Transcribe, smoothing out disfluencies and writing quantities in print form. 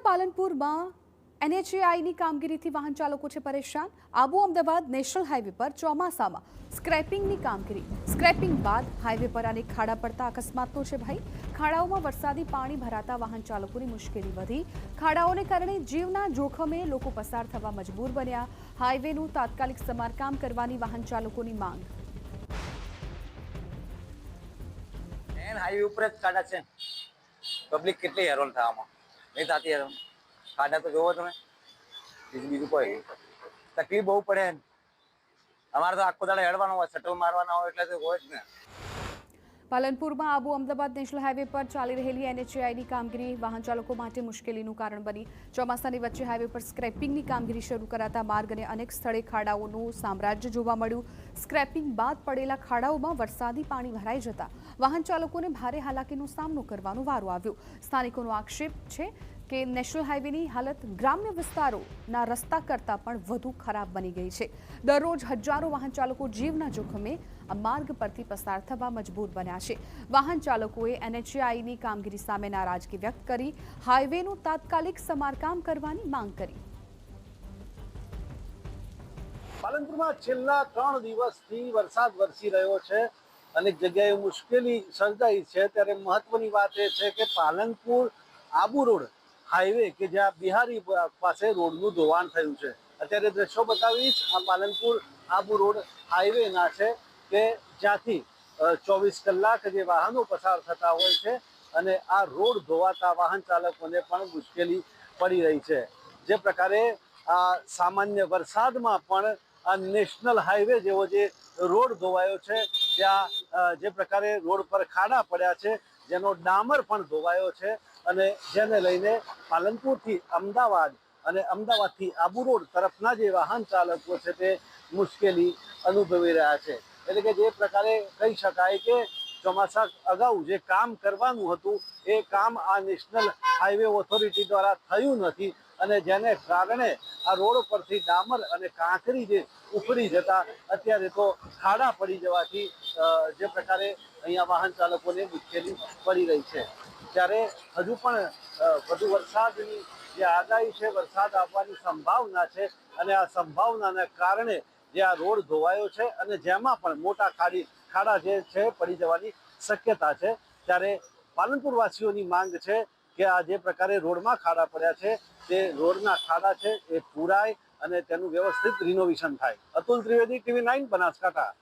પાલનપુરમાં એનએચએઆઈની કામગીરીથી વાહન ચાલકો છે પરેશાન। આબુ અમદાવાદ નેશનલ હાઈવે પર ચોમાસામાં સ્ક્રેપિંગની કામગીરી, સ્ક્રેપિંગ બાદ હાઈવે પર અનેક ખાડા પડતા અકસ્માતો છે ભાઈ। ખાડાઓમાં વરસાદી પાણી ભરાતા વાહન ચાલકોની મુશ્કેલી વધી। ખાડાઓને કારણે જીવના જોખમે લોકો પસાર થવા મજબૂર બન્યા। હાઈવેનું તાત્કાલિક સમારકામ કરવાની વાહન ચાલકોની માંગ। હાઈવે ઉપર જ ખાડા છે, પબ્લિક કેટલી હેરાન થવામાં નહીં થતી હેરાન। ખાડા તો જોવો તમે, બીજું કોઈ તકલીફ બહુ પડે। અમારે તો આખો દાડો હેડવાનો હોય, શટલ મારવાના હોય એટલે તો હોય જ ને। પાલનપુરમાં આબુ અમદાવાદ નેશનલ હાઈવે પર ચાલી રહેલી એનએચએઆઈની કામગીરી વાહન ચાલકો માટે મુશ્કેલીનું કારણ બની। ચોમાસાની વચ્ચે હાઈવે પર સ્ક્રેપિંગની કામગીરી શરૂ કરાતા માર્ગ અને અનેક સ્થળે ખાડાઓનું સામ્રાજ્ય જોવા મળ્યું। સ્ક્રેપિંગ બાદ પડેલા ખાડાઓમાં વરસાદી પાણી ભરાઈ જતા વાહન ચાલકોને ભારે હાલાકીનો સામનો કરવાનો વારો આવ્યો। સ્થાનિકોનો આક્ષેપ છે કે નેશનલ હાઈવેની હાલત ગ્રામ્ય વિસ્તારોના રસ્તા કરતાં પણ વધુ ખરાબ બની ગઈ છે। દરરોજ હજારો વાહન ચાલકો જીવના જોખમે આ માર્ગ પરથી પસાર થવા મજબૂર બન્યા છે। વાહન ચાલકોએ એનએચએઆઈની કામગીરી સામે નારાજગી વ્યક્ત કરી હાઈવેનું તાત્કાલિક સમારકામ કરવાની માંગ કરી। પાલનપુરમાં છેલ્લા 3 દિવસથી વરસાદ વરસી રહ્યો છે, અનેક જગ્યાએ મુશ્કેલી સર્જાઈ છે। ત્યારે મહત્વની વાત એ છે કે પાલનપુર આબુ રોડ હાઈવે કે જ્યાં બિહારી પાસે રોડનું ધોવાણ થયું છે। અત્યારે દ્રશ્યો બતાવીશ, આ પાલનપુર આબુ રોડ હાઈવેના છે કે જ્યાંથી 24 કલાક જે વાહનો પસાર થતા હોય છે અને આ રોડ ધોવાતા વાહન ચાલકોને પણ મુશ્કેલી પડી રહી છે। જે પ્રકારે આ સામાન્ય વરસાદમાં પણ આ નેશનલ હાઈવે જેવો જે રોડ ધોવાયો છે, ત્યાં જે પ્રકારે રોડ પર ખાડા પડ્યા છે, જેનો ડામર પણ ધોવાયો છે અને જેને લઈને પાલનપુરથી અમદાવાદ અને અમદાવાદથી આબુ રોડ તરફના જે વાહન ચાલકો છે તે મુશ્કેલી અનુભવી રહ્યા છે। એટલે કે જે પ્રકારે કહી શકાય કે ચોમાસા અગાઉ જે કામ કરવાનું હતું એ કામ આ નેશનલ હાઈવે ઓથોરિટી દ્વારા થયું નથી અને જેને કારણે આ રોડ પરથી ડામર અને કાંકરી જે ઉખડી જતા અત્યારે તો ખાડા પડી જવાથી જે પ્રકારે અહીંયા વાહન ચાલકોને મુશ્કેલી પડી રહી છે। ત્યારે હજુ પણ વધુ વરસાદની જે આગાહી છે, વરસાદ આવવાની સંભાવના છે અને આ સંભાવનાના કારણે જે આ રોડ ધોવાયો છે અને જેમાં પણ મોટા ખાડા જે છે પડી જવાની શક્યતા છે। ત્યારે પાલનપુર વાસીઓની માંગ છે કે આ જે પ્રકારે રોડમાં ખાડા પડ્યા છે તે રોડના ખાડા છે એ પૂરાય અને તેનું વ્યવસ્થિત રિનોવેશન થાય। અતુલ ત્રિવેદી, TV9 બનાસકાંઠા।